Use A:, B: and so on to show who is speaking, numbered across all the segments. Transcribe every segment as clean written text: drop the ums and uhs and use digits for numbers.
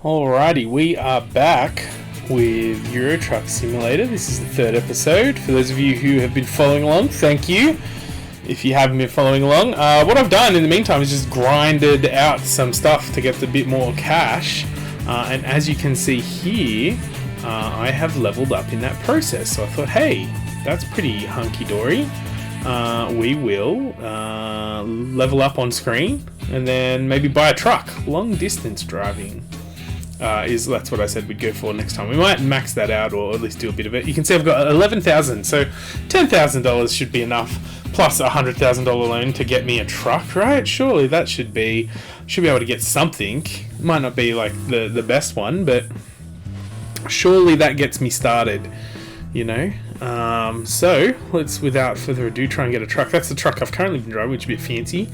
A: Alrighty, we are back with Euro Truck Simulator. This is the third episode. For those of you who have been following along, thank you. If you haven't been following along, what I've done in the meantime is just grinded out some stuff to get a bit more cash. And as you can see here, I have leveled up in that process. So I thought, hey, that's pretty hunky-dory. We will level up on screen and then maybe buy a truck. Long distance driving that's what I said we'd go for next time. We might max that out or at least do a bit of it. You can see I've got 11,000, so $10,000 should be enough, plus a $100,000 loan to get me a truck, right? Surely that should be able to get something. Might not be like the best one, but surely that gets me started, you know. So let's, without further ado, try and get a truck. That's the truck I've currently been driving, which is a bit fancy.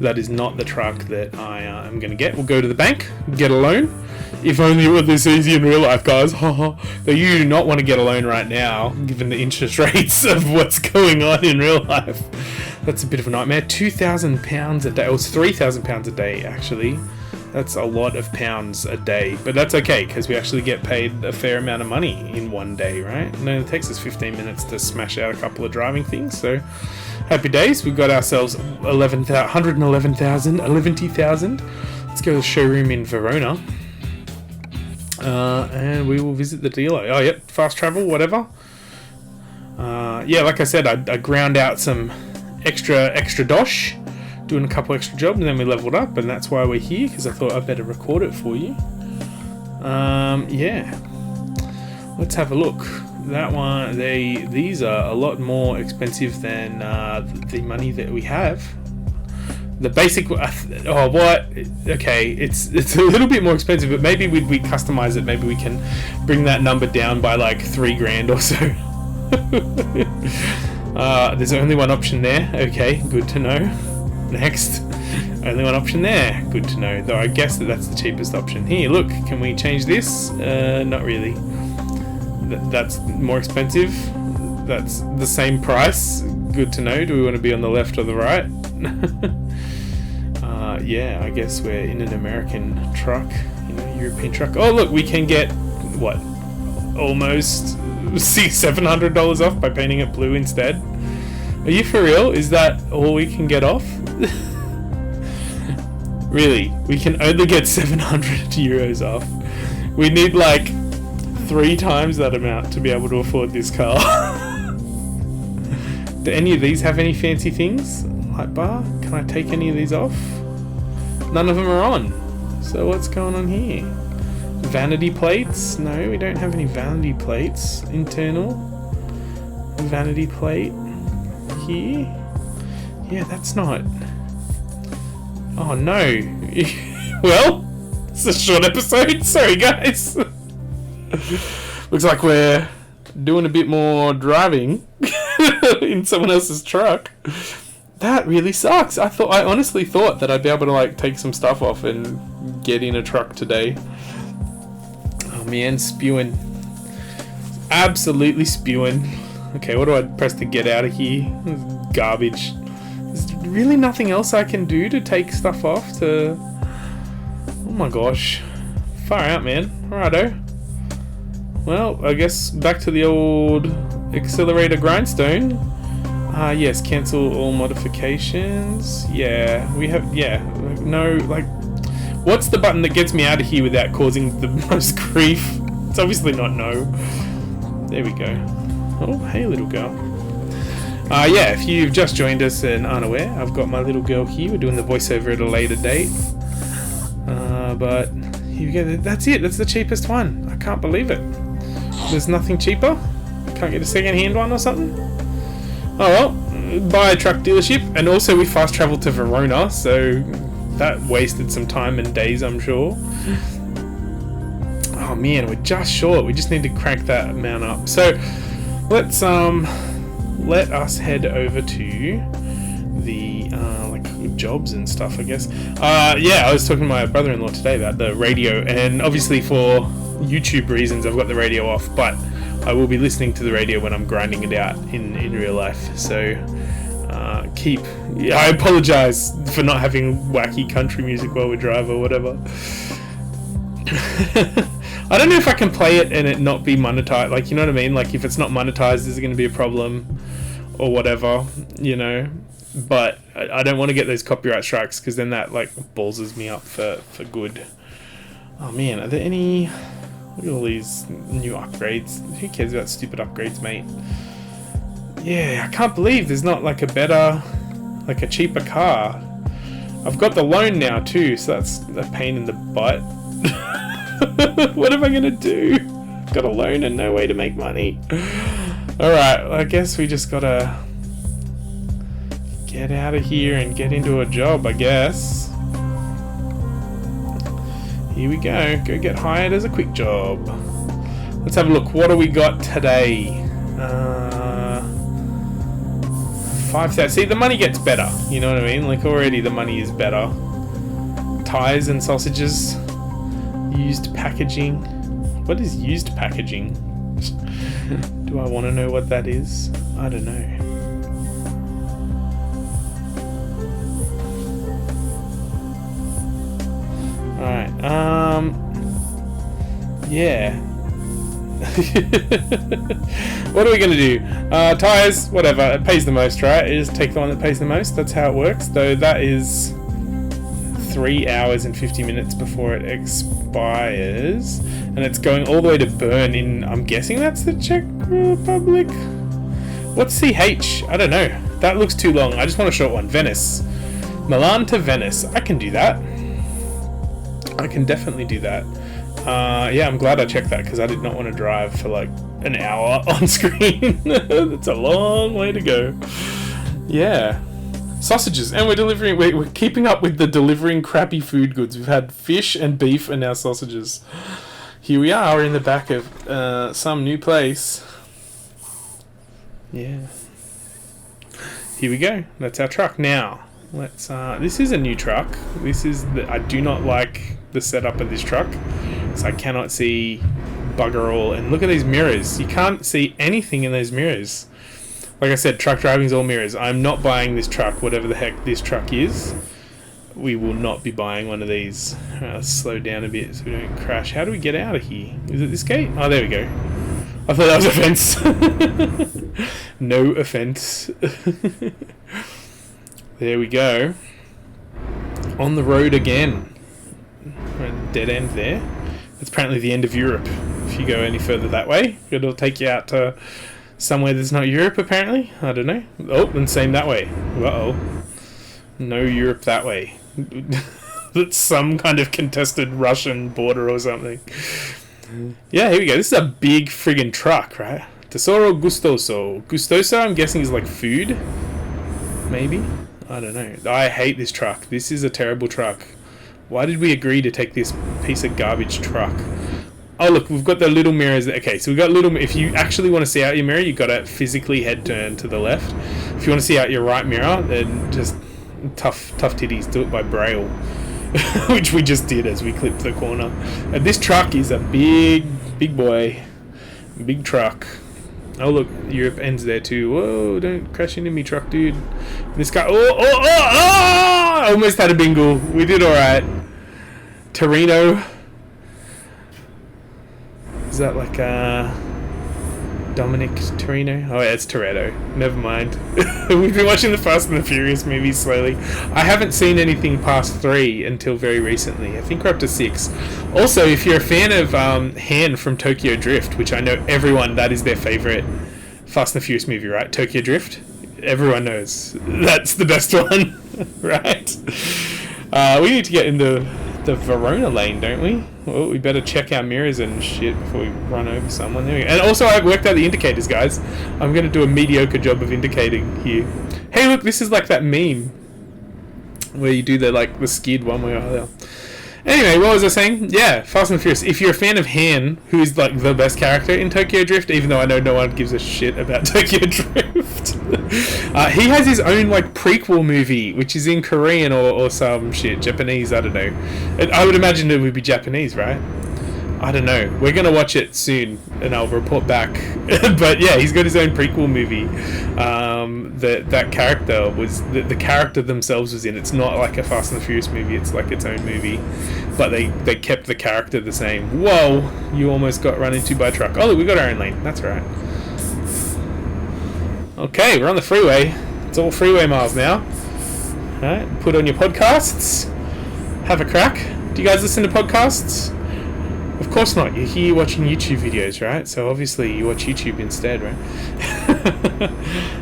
A: That is not the truck that I am going to get. We'll go to the bank, get a loan. If only it were this easy in real life, guys. Though you do not want to get a loan right now, given the interest rates of what's going on in real life. That's a bit of a nightmare. £2,000 a day. Oh, it's £3,000 a day, actually. That's a lot of pounds a day, but that's okay because we actually get paid a fair amount of money in one day, right? And then it takes us 15 minutes to smash out a couple of driving things, so happy days. We've got ourselves 111,000. Let's go to the showroom in Verona, and we will visit the dealer. Oh, yep, fast travel, whatever. Yeah, like I said, I ground out some extra dosh, doing a couple extra jobs, and then we leveled up, and that's why we're here, because I thought I'd better record it for you. Yeah, let's have a look. That one, these are a lot more expensive than the money that we have. The basic, oh what? Okay, it's a little bit more expensive, but maybe we customize it. Maybe we can bring that number down by like $3,000 or so. There's only one option there. Okay, good to know. Next, only one option there. Good to know. Though I guess that's the cheapest option. Here, look. Can we change this? Not really. That's more expensive. That's the same price. Good to know. Do we want to be on the left or the right? Yeah, I guess we're in an American truck, European truck. Oh, look, we can get what? Almost $700 off by painting it blue instead. Are you for real? Is that all we can get off? Really? We can only get €700 off. We need like 3 times that amount to be able to afford this car. Do any of these have any fancy things? Light bar? Can I take any of these off? None of them are on. So what's going on here? Vanity plates? No, we don't have any vanity plates. Internal vanity plate here. Yeah, that's not. Oh no. Well, it's a short episode. Sorry, guys. Looks like we're doing a bit more driving in someone else's truck. That really sucks. I honestly thought that I'd be able to like take some stuff off and get in a truck today. Oh man, spewing. Absolutely spewing. Okay, what do I press to get out of here? Garbage. There's really nothing else I can do to take stuff off to... Oh my gosh. Far out, man. Righto. Well, I guess back to the old accelerator grindstone. Yes, cancel all modifications. Yeah, we have... Yeah, no, like... What's the button that gets me out of here without causing the most grief? It's obviously not no. There we go. Oh, hey, little girl. Yeah, if you've just joined us and aren't aware, I've got my little girl here. We're doing the voiceover at a later date. But here we go. That's it. That's the cheapest one. I can't believe it. There's nothing cheaper? Can't get a second-hand one or something? Oh well, buy a truck dealership. And also we fast traveled to Verona, so that wasted some time and days, I'm sure. Oh man, we're just short. We just need to crank that amount up. So let's let us head over to the like jobs and stuff, I guess. Yeah, I was talking to my brother-in-law today about the radio, and obviously for YouTube reasons I've got the radio off, but I will be listening to the radio when I'm grinding it out in real life. So I apologize for not having wacky country music while we drive or whatever. I don't know if I can play it and it not be monetized. Like, you know what I mean? Like, if it's not monetized, is it going to be a problem or whatever? You know. But I don't want to get those copyright strikes because then that like ballses me up for good. Oh man, are there any? Look at all these new upgrades. Who cares about stupid upgrades, mate? Yeah, I can't believe there's not like a better, like a cheaper car. I've got the loan now too, so that's a pain in the butt. What am I gonna do? Got a loan and no way to make money. Alright, I guess we just gotta get out of here and get into a job, I guess. Here we go. Go get hired as a quick job. Let's have a look. What do we got today? 5,000. See, the money gets better. You know what I mean? Like, already the money is better. Ties and sausages. Used packaging. What is used packaging? Do I want to know what that is? I don't know. Alright, yeah. What are we gonna do? Tires, whatever, it pays the most, right? You just take the one that pays the most, that's how it works. Though that is 3 hours and 50 minutes before it expires. And it's going all the way to Bern in, I'm guessing that's the Czech Republic? What's CH? I don't know. That looks too long. I just want a short one. Venice. Milan to Venice. I can do that. I can definitely do that. Yeah, I'm glad I checked that because I did not want to drive for like an hour on screen. That's a long way to go. Yeah. Sausages. And we're delivering... We're keeping up with the delivering crappy food goods. We've had fish and beef and now sausages. Here we are in the back of some new place. Yeah. Here we go. That's our truck. Now, let's... this is a new truck. This is... I do not like the setup of this truck. So I cannot see bugger all. And look at these mirrors. You can't see anything in those mirrors. Like I said, truck driving is all mirrors. I'm not buying this truck, whatever the heck this truck is. We will not be buying one of these. Alright, let's slow down a bit so we don't crash. How do we get out of here? Is it this gate? Oh, there we go. I thought that was a fence. No offense. There we go. On the road again. Dead end there. That's apparently the end of Europe. If you go any further that way, it'll take you out to somewhere that's not Europe, apparently. I don't know. Oh, and same that way. Uh-oh. No Europe that way. That's some kind of contested Russian border or something. Yeah, here we go. This is a big friggin' truck, right? Tesoro Gustoso. Gustoso, I'm guessing, is like food? Maybe? I don't know. I hate this truck. This is a terrible truck. Why did we agree to take this piece of garbage truck? Oh, look, we've got the little mirrors. Okay, so we've got little... If you actually want to see out your mirror, you've got to physically head turn to the left. If you want to see out your right mirror, then just tough titties, do it by braille. Which we just did as we clipped the corner. And this truck is a big boy. Big truck. Oh, look, Europe ends there too. Whoa, don't crash into me, truck dude. This guy... Oh! I almost had a bingle. We did alright. Torino. Is that like Dominic Torino? Oh yeah, it's Toretto. Never mind. We've been watching the Fast and the Furious movies slowly. I haven't seen anything past 3 until very recently. I think we're up to 6. Also, if you're a fan of Han from Tokyo Drift, which I know everyone, that is their favourite Fast and the Furious movie, right? Tokyo Drift? Everyone knows. That's the best one, right? We need to get in the Verona lane, don't we? Well, we better check our mirrors and shit before we run over someone. There we go. And also, I've worked out the indicators, guys. I'm going to do a mediocre job of indicating here. Hey, look, this is like that meme where you do the skid one way or the other. Anyway, what was I saying? Yeah, Fast and Furious. If you're a fan of Han, who is like the best character in Tokyo Drift, even though I know no one gives a shit about Tokyo Drift, he has his own like prequel movie, which is in Korean or some shit, Japanese. I don't know. I would imagine it would be Japanese, right? I don't know. We're gonna watch it soon, and I'll report back. But yeah, he's got his own prequel movie. That character was the character themselves was in. It's not like a Fast and the Furious movie. It's like its own movie, but they kept the character the same. Whoa! You almost got run into by a truck. Oh look, we got our own lane. That's right. Okay, we're on the freeway. It's all freeway miles now. All right, put on your podcasts. Have a crack. Do you guys listen to podcasts? Of course not. You're here watching YouTube videos, right? So obviously you watch YouTube instead, right?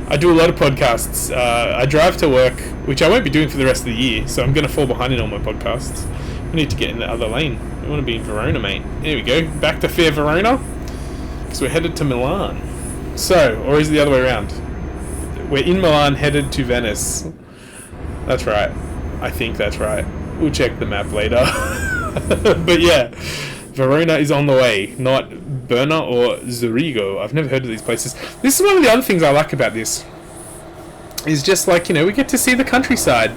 A: I do a lot of podcasts. I drive to work, which I won't be doing for the rest of the year, so I'm going to fall behind in all my podcasts. I need to get in the other lane. I want to be in Verona, mate. There we go. Back to fair Verona. Because we're headed to Milan. So, or is it the other way around? We're in Milan, headed to Venice. That's right. I think that's right. We'll check the map later. But yeah, Verona is on the way, not Berna or Zurigo. I've never heard of these places. This is one of the other things I like about this. Is just like, you know, we get to see the countryside.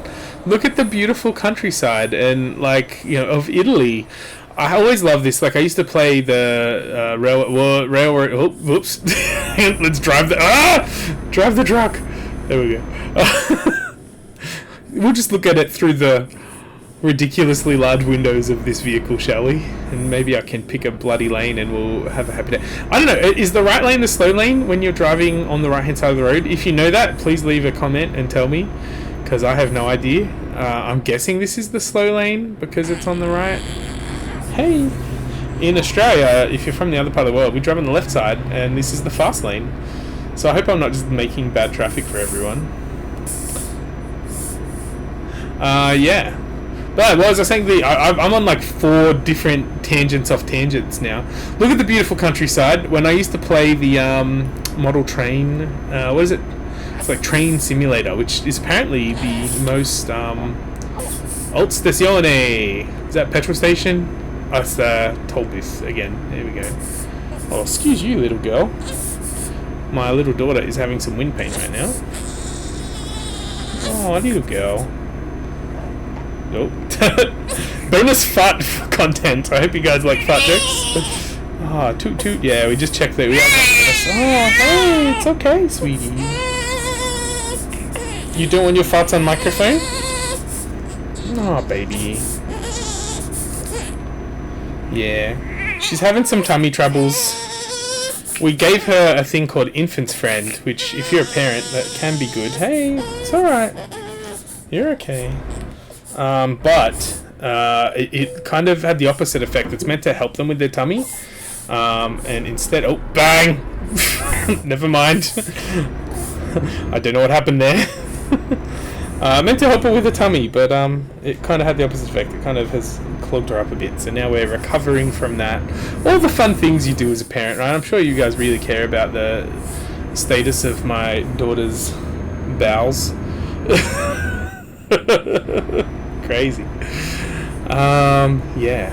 A: Look at the beautiful countryside and like, you know, of Italy. I always love this. Like I used to play the railroad. Oh, whoops! Let's drive the truck. There we go. We'll just look at it through the ridiculously large windows of this vehicle, shall we? And maybe I can pick a bloody lane and we'll have a happy day. I don't know, is the right lane the slow lane when you're driving on the right hand side of the road? If you know that, please leave a comment and tell me, because I have no idea. I'm guessing this is the slow lane because it's on the right. Hey, in Australia, if you're from the other part of the world, we drive on the left side and this is the fast lane. So I hope I'm not just making bad traffic for everyone. Yeah. But as I was saying, I'm on like 4 different tangents off tangents now. Look at the beautiful countryside. When I used to play the model train, what is it? It's like Train Simulator, which is apparently the most Alt Stazione. Is that petrol station? Oh, it's the toll booth again. There we go. Oh, excuse you, little girl. My little daughter is having some wind pain right now. Oh, little girl. Nope. Bonus fart content. I hope you guys like fart jokes. Ah, toot toot. Yeah, we just checked that we are. Oh, hey, it's okay, sweetie. You don't want your farts on microphone? Oh, baby. Yeah, she's having some tummy troubles. We gave her a thing called Infant's Friend, which, if you're a parent, that can be good. Hey, it's alright. You're okay. But it kind of had the opposite effect. It's meant to help them with their tummy. And instead... Oh, bang! Never mind. I don't know what happened there. Meant to help her with the tummy, but it kind of had the opposite effect. It kind of has clogged her up a bit. So now we're recovering from that. All the fun things you do as a parent, right? I'm sure you guys really care about the status of my daughter's bowels. Crazy. Yeah.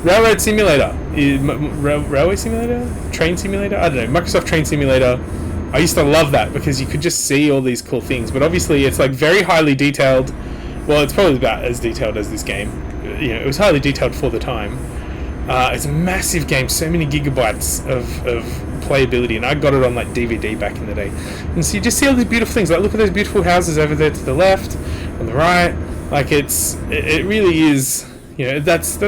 A: Railroad Simulator. Railway Simulator? Train Simulator? I don't know. Microsoft Train Simulator. I used to love that because you could just see all these cool things. But obviously it's like very highly detailed. Well, it's probably about as detailed as this game. You know, it was highly detailed for the time. It's a massive game. So many gigabytes of playability. And I got it on like DVD back in the day. And so you just see all these beautiful things. Like look at those beautiful houses over there to the left, on the right. Like it really is, you know, it's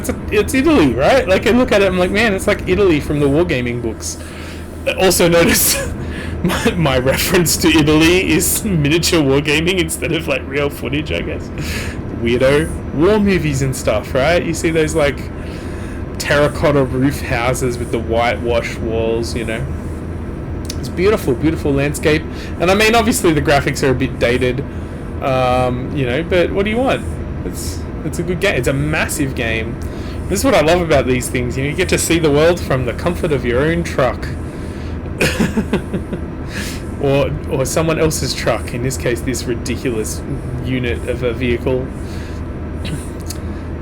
A: Italy, right? Like I look at it, I'm like, man, it's like Italy from the wargaming books. Also notice my reference to Italy is miniature wargaming instead of like real footage, I guess. Weirdo war movies and stuff, right? You see those like terracotta roof houses with the whitewashed walls, you know. It's beautiful, beautiful landscape. And I mean, obviously the graphics are a bit dated. You know, but what do you want? It's a good game. It's a massive game. This is what I love about these things. You know, you get to see the world from the comfort of your own truck, or someone else's truck. In this case, this ridiculous unit of a vehicle.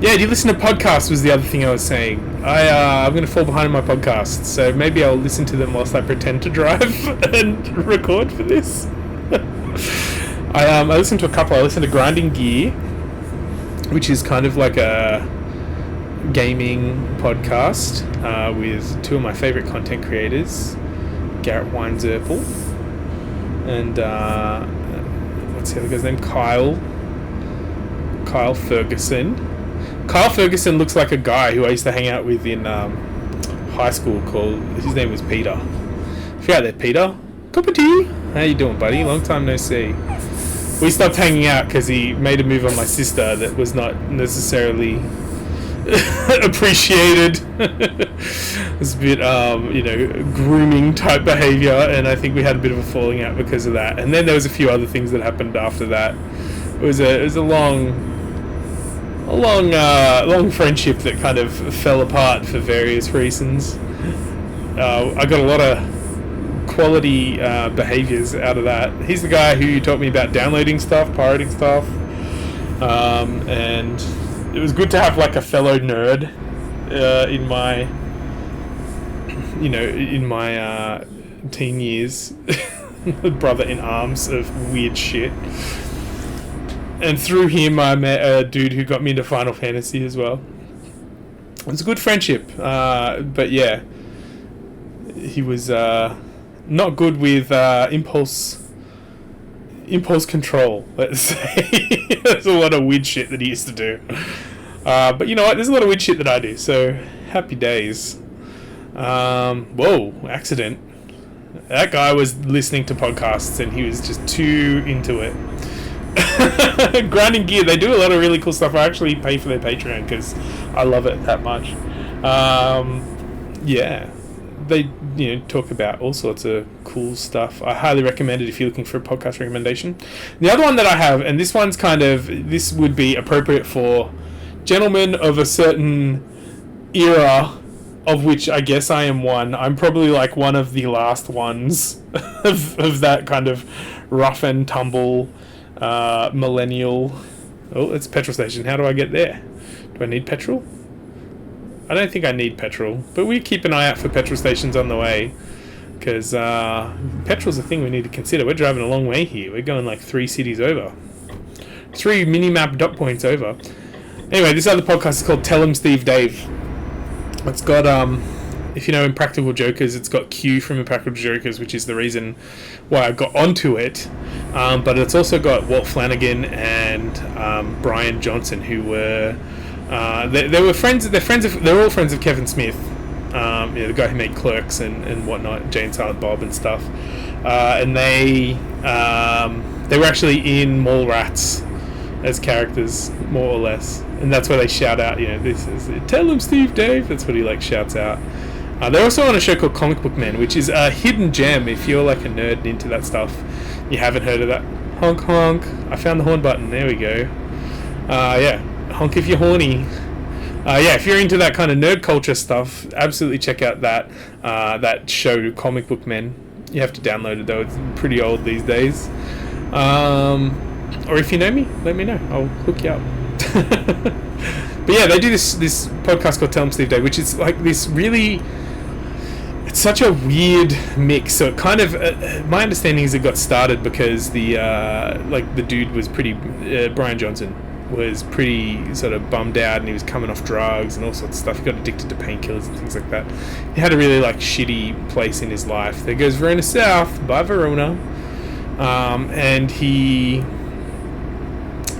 A: Yeah, do you listen to podcasts? Was the other thing I was saying. I'm going to fall behind in my podcasts, so maybe I'll listen to them whilst I pretend to drive and record for this. I listened to a couple. I listened to Grinding Gear, which is kind of like a gaming podcast with two of my favorite content creators, Garrett Weinzerpel and what's the other guy's name? Kyle Ferguson. Kyle Ferguson looks like a guy who I used to hang out with in high school. His name was Peter. If you're out there, Peter, cup of tea. How you doing, buddy? Long time no see. We stopped hanging out because he made a move on my sister that was not necessarily appreciated. It was a bit, grooming type behaviour, and I think we had a bit of a falling out because of that. And then there was a few other things that happened after that. It was a long friendship that kind of fell apart for various reasons. I got a lot of quality behaviours out of that. He's the guy who taught me about downloading stuff, pirating stuff, and it was good to have like a fellow nerd in my teen years, brother in arms of weird shit. And through him, I met a dude who got me into Final Fantasy as well. It was a good friendship, but yeah, he was not good with impulse control, let's say. There's a lot of weird shit that he used to do. But you know what? There's a lot of weird shit that I do, so happy days. Whoa, accident. That guy was listening to podcasts and he was just too into it. Grinding Gear, they do a lot of really cool stuff. I actually pay for their Patreon because I love it that much. Yeah, they talk about all sorts of cool stuff. I highly recommend it if you're looking for a podcast recommendation. The other one that I have, and this would be appropriate for gentlemen of a certain era, of which I guess I am one. I'm probably like one of the last ones of that kind of rough and tumble millennial. Oh, it's a petrol station. How do I get there? Do I need petrol? I don't think I need petrol, but we keep an eye out for petrol stations on the way, because petrol's a thing we need to consider. We're driving a long way here. We're going like 3 cities over. 3 mini-map dot points over. Anyway, this other podcast is called Tell 'em Steve Dave. It's got, if you know Impractical Jokers, it's got Q from Impractical Jokers, which is the reason why I got onto it. But it's also got Walt Flanagan and Brian Johnson, who were they were friends. They're all friends of Kevin Smith, the guy who made Clerks and whatnot, Jane Silent Bob and stuff. And they were actually in Mallrats as characters, more or less, and that's where they shout out, this is Tell 'em Steve Dave. That's what he shouts out. They're also on a show called Comic Book Men, which is a hidden gem if you're like a nerd and into that stuff. You haven't heard of that. Honk honk. I found the horn button. There we go. Yeah. Honk if you're horny. Yeah, if you're into that kind of nerd culture stuff, absolutely check out that show, Comic Book Men. You have to download it though. It's pretty old these days. Or if you know me, let me know. I'll hook you up. But yeah, they do this podcast called Tell 'em Steve Dave, which is like this really... It's such a weird mix. So it kind of... my understanding is it got started because the dude was pretty... Brian Johnson was pretty sort of bummed out, and he was coming off drugs and all sorts of stuff. He got addicted to painkillers and things like that. He had a really shitty place in his life. There goes Verona South, by Verona. And he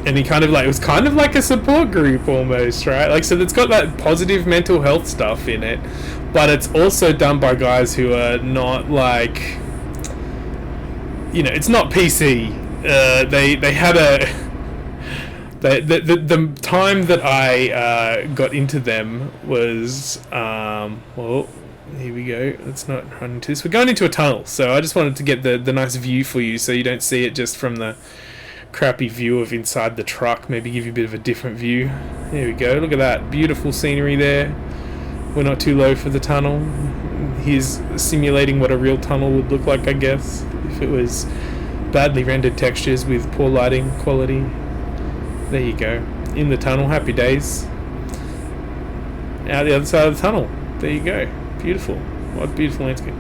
A: kind of it was kind of like a support group almost, right? So it's got that positive mental health stuff in it, but it's also done by guys who are not it's not PC. They had the time that I got into them was well, here we go. Let's not run into this. We're going into a tunnel, so I just wanted to get the nice view for you, so you don't see it just from the crappy view of inside the truck. Maybe give you a bit of a different view. There we go. Look at that beautiful scenery there. We're not too low for the tunnel. He's simulating what a real tunnel would look like, I guess, if it was badly rendered textures with poor lighting quality. There you go. In the tunnel. Happy days. Out the other side of the tunnel. There you go. Beautiful. What a beautiful landscape.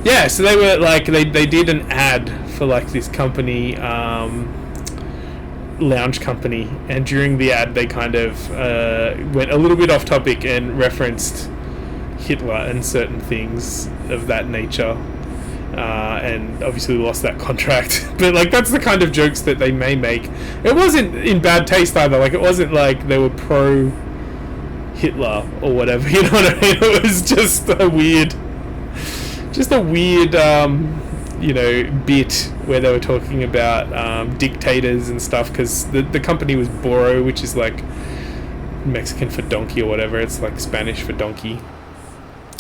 A: Yeah, so they were they did an ad for this company lounge company, and during the ad they kind of went a little bit off topic and referenced Hitler and certain things of that nature, and obviously lost that contract. But like, that's the kind of jokes that they may make. It wasn't in bad taste either. Like, it wasn't like they were pro Hitler or whatever, you know what I mean? It was just a weird you know, bit where they were talking about dictators and stuff, because the company was Boro, which is like Mexican for donkey or whatever. It's like Spanish for donkey.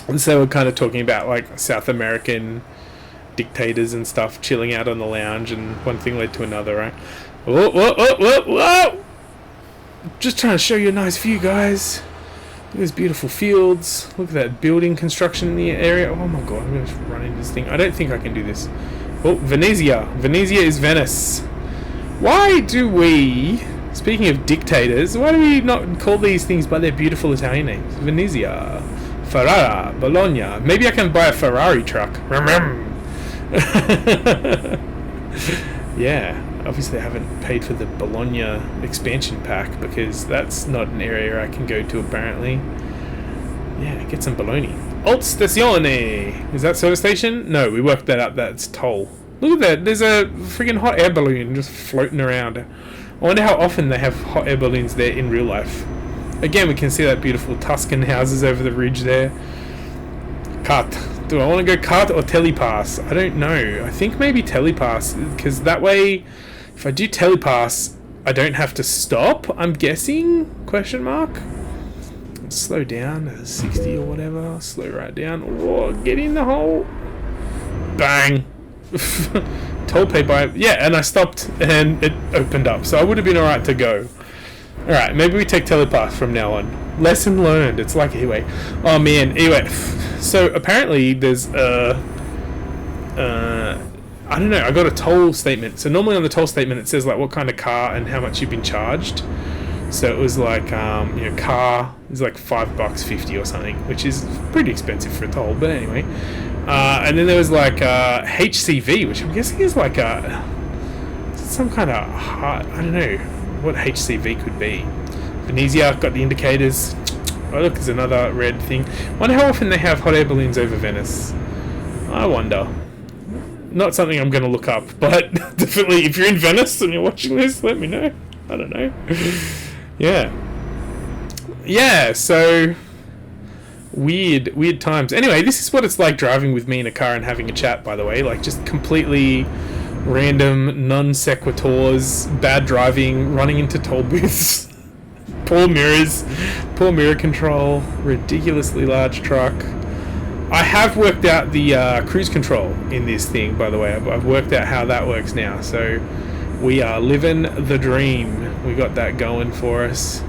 A: And so we're kind of talking about like South American dictators and stuff chilling out on the lounge, and one thing led to another, right? Whoa, whoa, whoa, whoa, whoa! Just trying to show you a nice view, guys. Look at those beautiful fields. Look at that building construction in the area. Oh my god, I'm going to run into this thing. I don't think I can do this. Oh, Venezia. Venezia is Venice. Why do we, speaking of dictators, why do we not call these things by their beautiful Italian names? Venezia, Ferrara, Bologna. Maybe I can buy a Ferrari truck. Yeah. Obviously I haven't paid for the Bologna expansion pack, because that's not an area I can go to apparently. Yeah, get some bologna. Alt Stazione! Is that service station? No, we worked that out, that's toll. Look at that, there's a freaking hot air balloon just floating around. I wonder how often they have hot air balloons there in real life. Again, we can see that beautiful Tuscan houses over the ridge there. Cut. Do I want to go cart or telepass? I don't know. I think maybe telepass, because that way, if I do telepass, I don't have to stop, I'm guessing? Question mark? Slow down, 60 or whatever. Slow right down. Oh, get in the hole. Bang. Toll paid by... Yeah, and I stopped and it opened up, so I would have been alright to go. Alright, maybe we take telepath from now on. Lesson learned. It's like, anyway. Oh man, anyway. So apparently there's I don't know, I got a toll statement. So normally on the toll statement it says like what kind of car and how much you've been charged. So it was like, you know, car is like $5.50 or something, which is pretty expensive for a toll, but anyway. And then there was like HCV, which I'm guessing is like some kind of I don't know what HCV could be. Venezia, got the indicators. Oh look, there's another red thing. Wonder how often they have hot air balloons over Venice. I wonder. Not something I'm going to look up, but definitely if you're in Venice and you're watching this, let me know. I don't know. Yeah. Yeah, so weird times. Anyway, this is what it's like driving with me in a car and having a chat, by the way. Like, just completely random, non sequiturs, bad driving, running into toll booths, poor mirrors, poor mirror control, ridiculously large truck. I have worked out the cruise control in this thing, by the way. I've worked out how that works now, so we are living the dream. We got that going for us.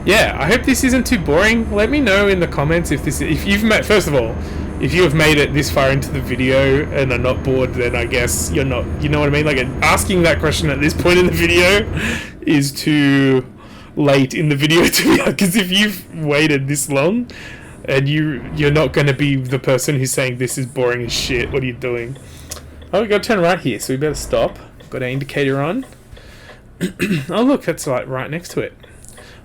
A: Yeah, I hope this isn't too boring. Let me know in the comments if you've met. First of all, if you have made it this far into the video and are not bored, then I guess you're not. You know what I mean? Like, asking that question at this point in the video is too late in the video to be, because if you've waited this long. And you're not going to be the person who's saying this is boring as shit. What are you doing? Oh, we got to turn right here, so we better stop. Got our indicator on. Oh, look, that's like right next to it.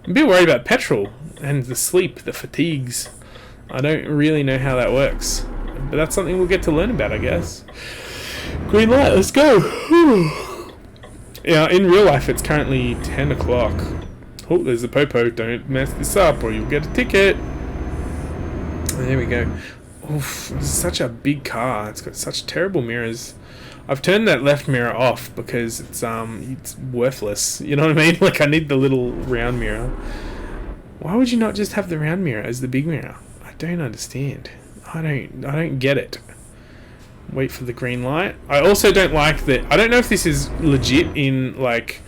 A: I'm a bit worried about petrol and the sleep, the fatigues. I don't really know how that works. But that's something we'll get to learn about, I guess. Green light, let's go. Yeah, in real life, it's currently 10 o'clock. Oh, there's a popo. Don't mess this up or you'll get a ticket. There we go. Oof, this is such a big car. It's got such terrible mirrors. I've turned that left mirror off because it's worthless. You know what I mean? Like, I need the little round mirror. Why would you not just have the round mirror as the big mirror? I don't understand. I don't get it. Wait for the green light. I also don't like that. I don't know if this is legit in like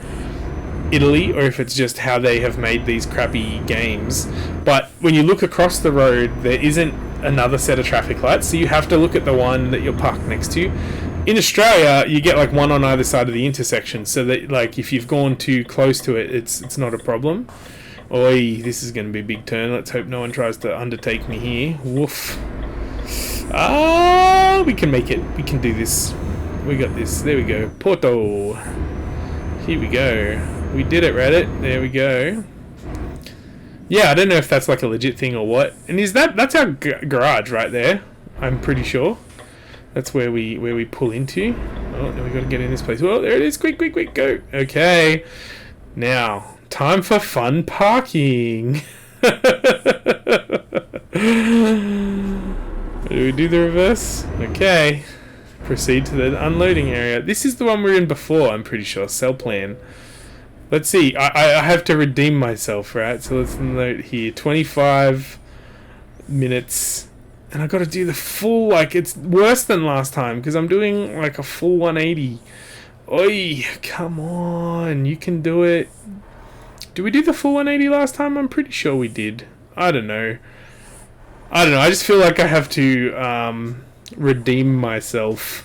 A: Italy or if it's just how they have made these crappy games, but when you look across the road there isn't another set of traffic lights, so you have to look at the one that you're parked next to. In Australia you get like one on either side of the intersection, so that like if you've gone too close to it, it's not a problem. Oi, this is going to be a big turn. Let's hope no one tries to undertake me here. Woof. Ah, we can make it. We can do this. We got this. There we go. Porto. Here we go. We did it, Reddit. There we go. Yeah, I don't know if that's like a legit thing or what. And that's our garage right there? I'm pretty sure. That's where we pull into. Oh, now we got to get in this place. Well, there it is. Quick, quick, quick, go. Okay. Now, time for fun parking. Do we do the reverse? Okay. Proceed to the unloading area. This is the one we were in before, I'm pretty sure. Cell plan. Let's see. I have to redeem myself, right? So let's note here. 25 minutes. And I got to do the full, like, it's worse than last time because I'm doing like a full 180. Oi, come on. You can do it. Did we do the full 180 last time? I'm pretty sure we did. I don't know. I just feel like I have to redeem myself.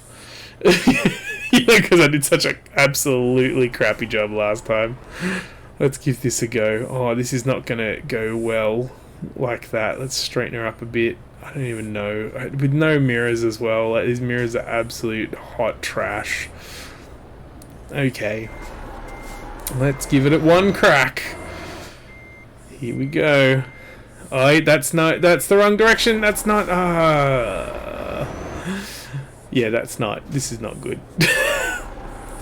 A: Because I did such an absolutely crappy job last time. Let's give this a go. Oh, this is not going to go well like that. Let's straighten her up a bit. I don't even know. With no mirrors as well. Like, these mirrors are absolute hot trash. Okay. Let's give it one crack. Here we go. Oh, that's the wrong direction. That's not. Yeah, that's not. This is not good.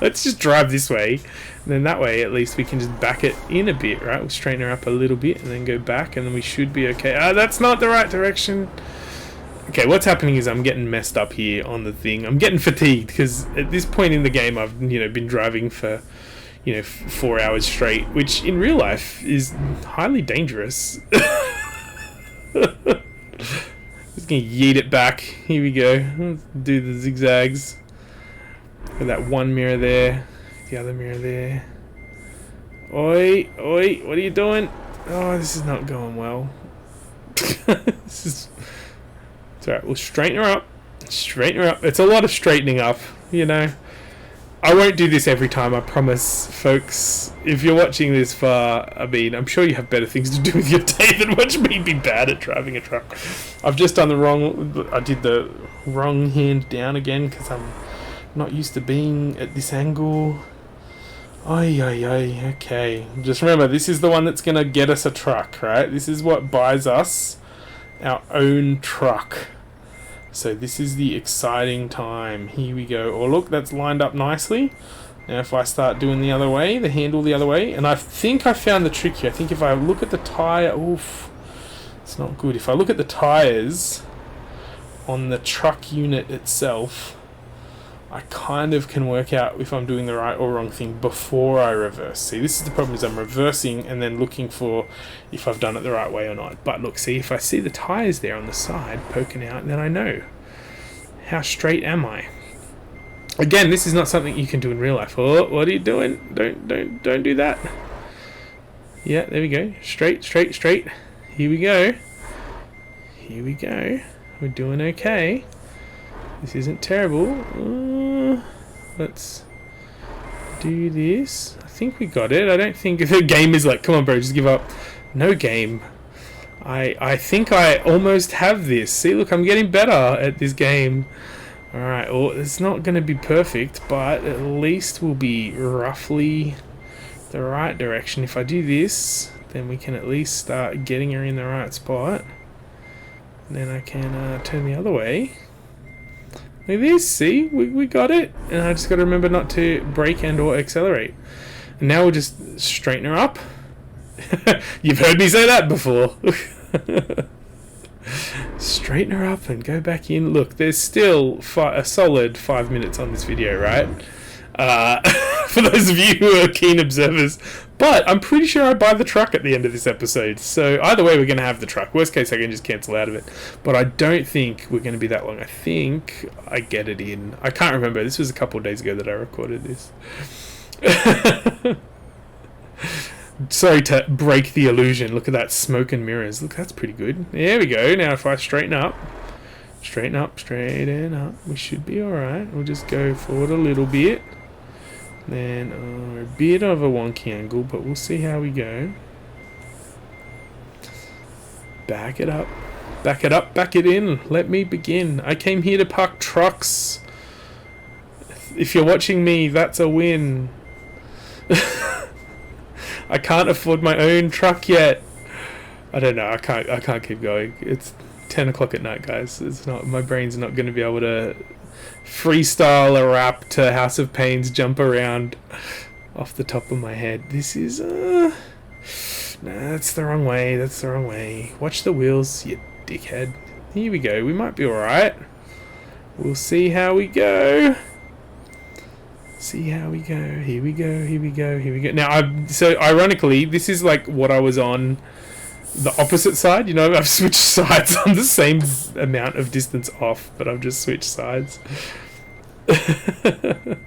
A: Let's just drive this way. And then that way, at least we can just back it in a bit, right? We'll straighten her up a little bit and then go back, and then we should be okay. That's not the right direction. Okay, what's happening is I'm getting messed up here on the thing. I'm getting fatigued because at this point in the game, I've been driving for 4 hours straight, which in real life is highly dangerous. Just gonna yeet it back. Here we go. Let's do the zigzags. Got that one mirror there, the other mirror there. Oi, oi, what are you doing? Oh, this is not going well. It's alright, we'll straighten her up. Straighten her up. It's a lot of straightening up, I won't do this every time, I promise, folks. If you're watching this far, I'm sure you have better things to do with your day than watch me be bad at driving a truck. I've just done I did the wrong hand down again because I'm not used to being at this angle. Okay. Just remember, this is the one that's going to get us a truck, right? This is what buys us our own truck. So this is the exciting time. Here we go. Oh, look, that's lined up nicely. Now if I start doing the other way, the handle the other way, and I think I found the trick here. I think if I look at the tyre, oof, it's not good. If I look at the tyres on the truck unit itself, I kind of can work out if I'm doing the right or wrong thing before I reverse. See, this is the problem, is I'm reversing and then looking for if I've done it the right way or not. But look, see, if I see the tyres there on the side poking out, then I know. How straight am I? Again, this is not something you can do in real life. Oh, what are you doing? Don't do that. Yeah, there we go. Straight. Here we go. We're doing okay. This isn't terrible. Let's do this. I think we got it. I don't think the game is like, come on, bro, just give up. No game. I think I almost have this. See, look, I'm getting better at this game. Alright, well, it's not going to be perfect, but at least we'll be roughly the right direction. If I do this, then we can at least start getting her in the right spot. Then I can turn the other way. Look at this, see? We got it. And I just got to remember not to brake and or accelerate. And now we'll just straighten her up. You've heard me say that before. Straighten her up and go back in. Look, there's still a solid 5 minutes on this video, right? For those of you who are keen observers. But I'm pretty sure I buy the truck at the end of this episode. So either way, we're going to have the truck. Worst case, I can just cancel out of it. But I don't think we're going to be that long. I think I get it in. I can't remember. This was a couple of days ago that I recorded this. Sorry to break the illusion. Look at that smoke and mirrors. Look, that's pretty good. There we go. Now if I straighten up, we should be alright. We'll just go forward a little bit. Then a bit of a wonky angle, but we'll see how we go. Back it up, back it in. Let me begin. I came here to park trucks. If you're watching me, that's a win. I can't afford my own truck yet. I don't know. I can't keep going. It's 10 o'clock at night, guys. It's not. My brain's not going to be able to freestyle a rap to House of Pain's Jump Around off the top of my head. This is nah, that's the wrong way. That's the wrong way. Watch the wheels, you dickhead. Here we go. We might be alright. We'll see how we go. See how we go. Here we go. Here we go. Here we go. Now, so ironically, this is like what I was on the opposite side. You know, I've switched sides on the same amount of distance off, but I've just switched sides. I'm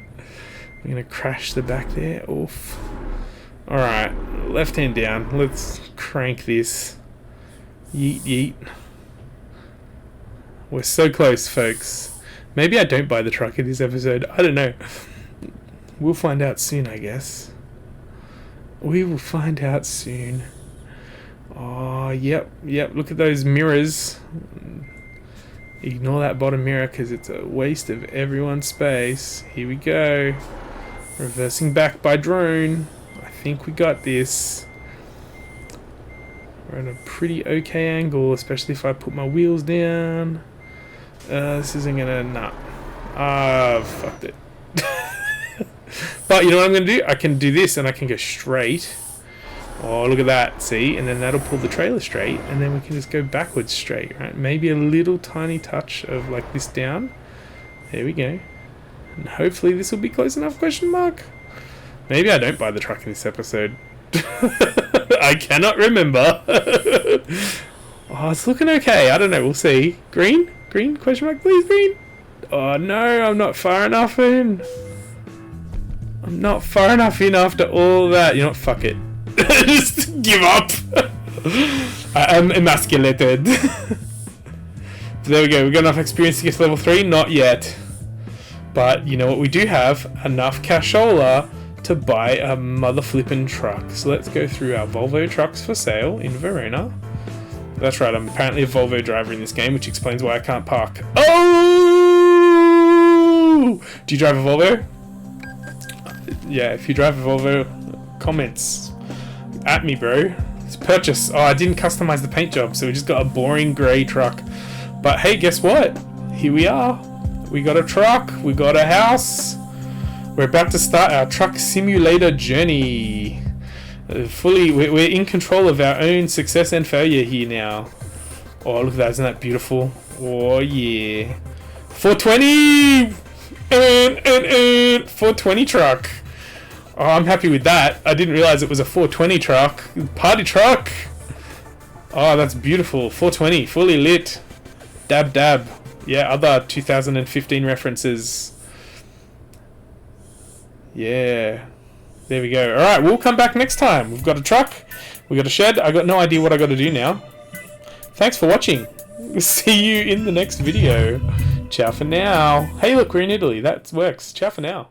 A: gonna crash the back there. Oof. Alright, left hand down. Let's crank this. Yeet yeet. We're so close, folks. Maybe I don't buy the truck in this episode. I don't know. We'll find out soon, I guess. We will find out soon. Oh, yep. Look at those mirrors. Ignore that bottom mirror because it's a waste of everyone's space. Here we go. Reversing back by drone. I think we got this. We're at a pretty okay angle, especially if I put my wheels down. This isn't gonna... Nah. I've fucked it. But you know what I'm gonna do? I can do this and I can go straight. Oh, look at that. See? And then that'll pull the trailer straight. And then we can just go backwards straight, right? Maybe a little tiny touch of like this down. There we go. And hopefully this will be close enough, question mark. Maybe I don't buy the truck in this episode. I cannot remember. Oh, it's looking okay. I don't know. We'll see. Green? Green? Question mark, please, green. Oh, no. I'm not far enough in. I'm not far enough in after all that. You know what? Fuck it. Just give up. I am emasculated. There we go. We got enough experience to get to level 3? Not yet. But you know what? We do have enough cashola to buy a mother flippin' truck. So let's go through our Volvo trucks for sale in Verona. That's right, I'm apparently a Volvo driver in this game, which explains why I can't park. Oh! Do you drive a Volvo? Yeah, if you drive a Volvo, comments at me, bro. It's purchase. Oh, I didn't customize the paint job, so we just got a boring grey truck. But hey, guess what? Here we are. We got a truck. We got a house. We're about to start our truck simulator journey. We're in control of our own success and failure here now. Oh, look at that. Isn't that beautiful? Oh, yeah. 420! 420 truck. Oh, I'm happy with that. I didn't realize it was a 420 truck. Party truck! Oh, that's beautiful. 420, fully lit. Dab dab. Yeah, other 2015 references. Yeah. There we go. Alright, we'll come back next time. We've got a truck. We've got a shed. I got no idea what I got to do now. Thanks for watching. See you in the next video. Ciao for now. Hey, look, we're in Italy. That works. Ciao for now.